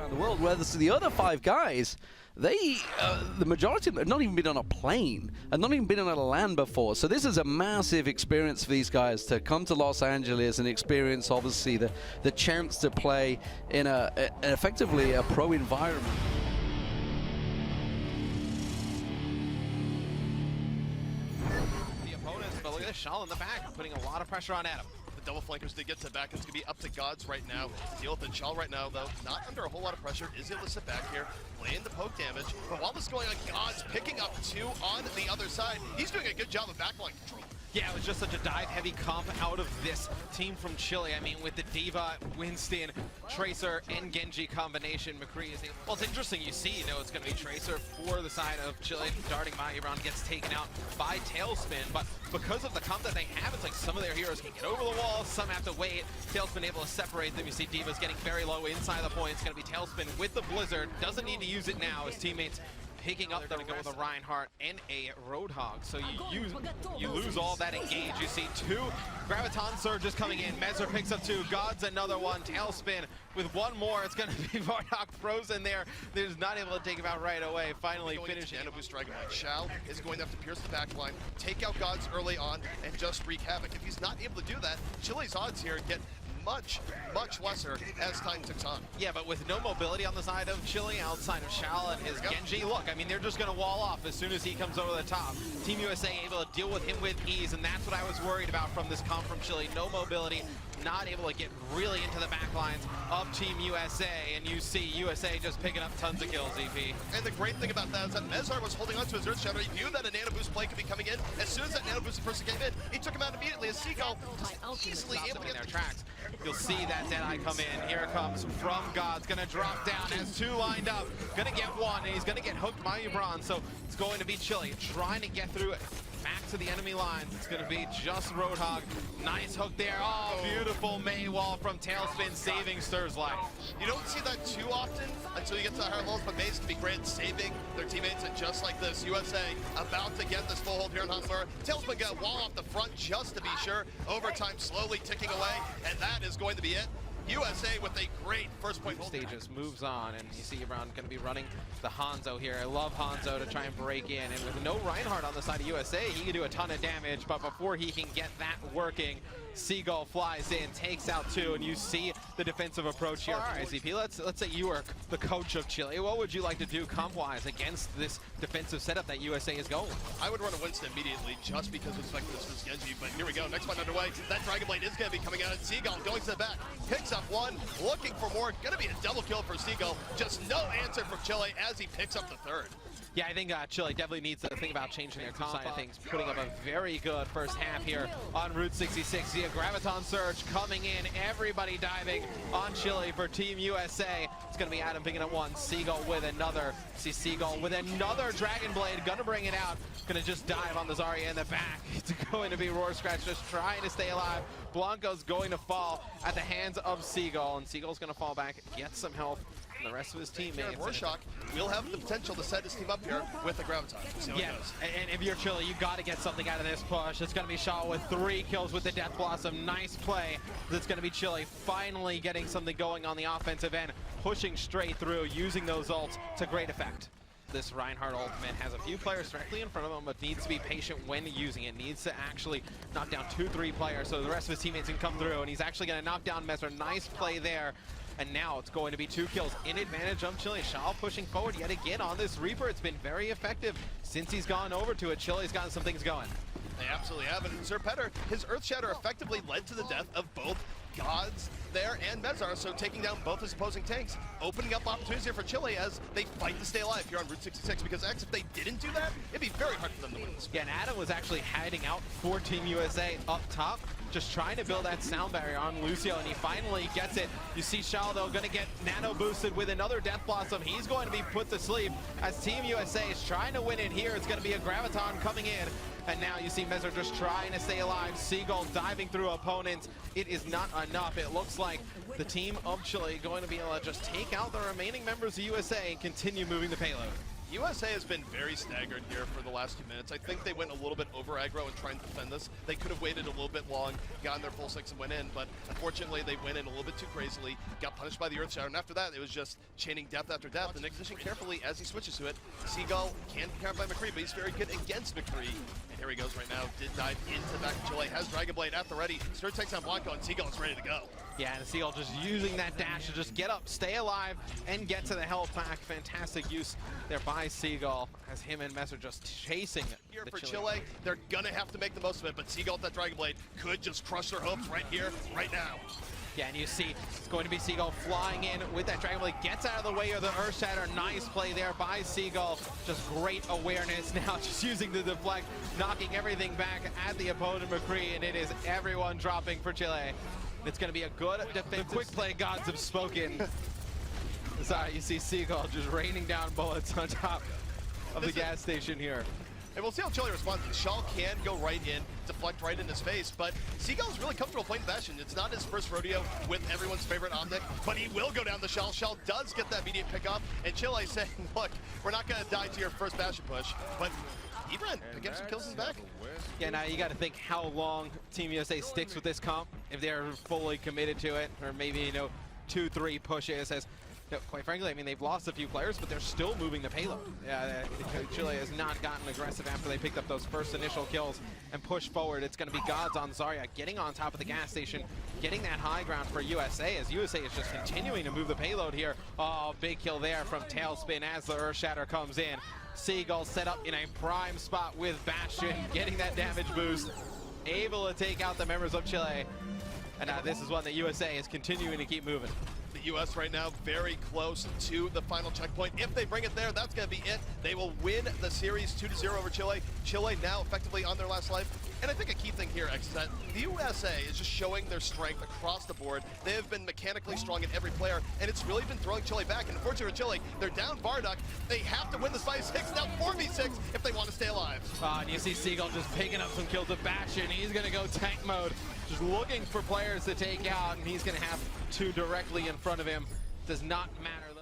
around the world, whereas the other 5 guys, they, the majority of them have not even been on a plane and not even been on a land before. So this is a massive experience for these guys to come to Los Angeles and experience, obviously, the chance to play in effectively a pro environment. The opponents, but look at this, Shal in the back, putting a lot of pressure on Adam. Double flankers did get to back. It's going to be up to Gods right now to deal with it. Shal right now, though, not under a whole lot of pressure, is able to sit back here, laying the poke damage. But while this is going on, Gods picking up 2 on the other side. He's doing a good job of backline control. Yeah, it was just such a dive-heavy comp out of this team from Chile. I mean, with the D.Va, Winston, Tracer, and Genji combination, McCree is able... Well, it's interesting. You see, it's going to be Tracer for the side of Chile. Darting by around gets taken out by Tailspin, but because of the comp that they have, it's like some of their heroes can get over the wall, some have to wait. Tailspin able to separate them. You see D.Va's getting very low inside the point. It's going to be Tailspin with the Blizzard. Doesn't need to use it now. His teammates picking up, they're going to go with a Reinhardt and a Roadhog. So you lose all that engage. You see 2 Graviton Surges coming in. Mezzer picks up 2. Gods another one. Tailspin with 1 more. It's going to be Roadhog frozen there. They're just not able to take him out right away. Finally finishing. Nano Boost Dragonite. Shal is going to have to pierce the back line, take out Gods early on, and just wreak havoc. If he's not able to do that, Chile's odds here get much lesser as time ticks on. Yeah, but with no mobility on the side of Chile, outside of Shal and his Genji, look, I mean, they're just going to wall off as soon as he comes over the top. Team USA able to deal with him with ease, and that's what I was worried about from this comp from Chile. No mobility, not able to get really into the backlines of Team USA, and you see USA just picking up tons of kills, EP. And the great thing about that is that Mezar was holding on to his Earth Shadow. He knew that a Nano Boost play could be coming in. As soon as that Nano Boost person came in, he took him out immediately as Seagull just easily able to get their tracks. You'll see that Deadeye come in. Here it comes from Gods. Gonna drop down. Has 2 lined up. Gonna get 1, and he's gonna get hooked by Ubron. So it's going to be Chile trying to get through it. Back to the enemy lines. It's going to be just Roadhog. Nice hook there. Oh, beautiful May wall from Tailspin, saving Stur's life. You don't see that too often until you get to the higher levels, but May's can be great at saving their teammates, and just like this, USA about to get this full hold here in Hustler. Tailspin got a wall off the front just to be sure. Overtime slowly ticking away, and that is going to be it. USA with a great first point hold. Stages moves on, and you see Brown going to be running the Hanzo here. I love Hanzo to try and break in, and with no Reinhardt on the side of USA, he can do a ton of damage, but before he can get that working, Seagull flies in, takes out 2, and you see the defensive approach here. All right, ZP, let's say you were the coach of Chile. What would you like to do comp-wise against this defensive setup that USA is going? I would run a Winston immediately just because of the this was Genji, but here we go. Next one underway. That Dragon Blade is going to be coming out, and Seagull going to the back. Picks up 1, looking for more. Going to be a double kill for Seagull. Just no answer from Chile as he picks up the 3rd. Yeah, I think Chile definitely needs to think about changing their comp side of things, putting up a very good first half here on Route 66. See a Graviton Surge coming in, everybody diving on Chile for Team USA. It's going to be Adam picking up 1, Seagull with another. See Seagull with another Dragon Blade, going to bring it out. Going to just dive on the Zarya in the back. It's going to be Roar Scratch just trying to stay alive. Blanco's going to fall at the hands of Seagull, and Seagull's going to fall back, get some health. The rest of his teammates. Rorschach will have the potential to set his team up here with a Graviton. Yeah, and if you're Chile, you got to get something out of this push. It's going to be Shal with 3 kills with the Death Blossom. Nice play. It's going to be Chile finally getting something going on the offensive end, pushing straight through, using those ults to great effect. This Reinhardt ultimate has a few players directly in front of him, but needs to be patient when using it. Needs to actually knock down 2-3 players so the rest of his teammates can come through, and he's actually going to knock down Messer. Nice play there. And now it's going to be 2 kills in advantage of Chile. Shal pushing forward yet again on this Reaper. It's been very effective since he's gone over to it. Chile's gotten some things going. They absolutely have it. And Sir Petter, his Earth Shatter effectively led to the death of both Gods there and Mezar, so taking down both his opposing tanks, opening up opportunities here for Chile as they fight to stay alive here on Route 66, because X, if they didn't do that, it'd be very hard for them to win this. Yeah, and Adam was actually hiding out for Team USA up top, just trying to build that sound barrier on Lucio, and he finally gets it. You see Shal, though, going to get nano boosted with another Death Blossom. He's going to be put to sleep as Team USA is trying to win it here. It's going to be a Graviton coming in. And now you see Mezar just trying to stay alive. Seagull diving through opponents. It is not enough. It looks like the team of Chile going to be able to just take out the remaining members of USA and continue moving the payload. USA has been very staggered here for the last 2 minutes. I think they went a little bit over aggro and trying to defend this. They could have waited a little bit long, gotten their full 6 and went in, but unfortunately they went in a little bit too crazily, got punished by the Earth Shatter, and after that it was just chaining death after death. And position carefully as he switches to it. Seagull can be countered by McCree, but he's very good against McCree. And here he goes right now, did dive into the back of Chile, has Dragon Blade at the ready, Stir takes on Blanco, and Seagull is ready to go. Yeah, and Seagull just using that dash to just get up, stay alive, and get to the health pack. Fantastic use there by Seagull as him and Mess are just chasing Here for Chile, they're gonna have to make the most of it, but Seagull with that Dragon Blade could just crush their hopes right here, right now. Yeah, and you see it's going to be Seagull flying in with that Dragon Blade, gets out of the way of the Earth Shatter. Nice play there by Seagull. Just great awareness now, just using the deflect, knocking everything back at the opponent McCree, and it is everyone dropping for Chile. It's going to be a good defensive. The quick play gods have spoken. Sorry, you see Seagull just raining down bullets on top of the gas station here. And we'll see how Chile responds. Shell can go right in, deflect right in his face, but Seagull is really comfortable playing Bastion. It's not his first rodeo with everyone's favorite optic, but he will go down the Shell. Shell does get that immediate pickup, and Chile saying, look, we're not going to die to your first Bastion push, but Ebron picking up some kills in the back. Yeah, now you got to think how long Team USA sticks with this comp, if they're fully committed to it, or maybe, you know, 2-3 pushes. As quite frankly, I mean, they've lost a few players, but they're still moving the payload. Yeah, Chile has not gotten aggressive after they picked up those first initial kills and pushed forward. It's going to be Gods on Zarya, getting on top of the gas station, getting that high ground for USA, as USA is just continuing to move the payload here. Oh, big kill there from Tailspin as the Earth Shatter comes in. Seagull set up in a prime spot with Bastion, getting that damage boost, able to take out the members of Chile. And this is one that USA is continuing to keep moving. The U.S. right now very close to the final checkpoint. If they bring it there, that's going to be it. They will win the series 2-0 over Chile. Chile now effectively on their last life. And I think a key thing here, X, is that the USA is just showing their strength across the board. They have been mechanically strong in every player, and it's really been throwing Chile back. And unfortunately for Chile, they're down Bardock. They have to win this by 6, now 4v6 if they want to stay alive. And you see Seagull just picking up some kills with Bastion. He's going to go tank mode, just looking for players to take out, and he's going to have 2 directly in front of him. Does not matter.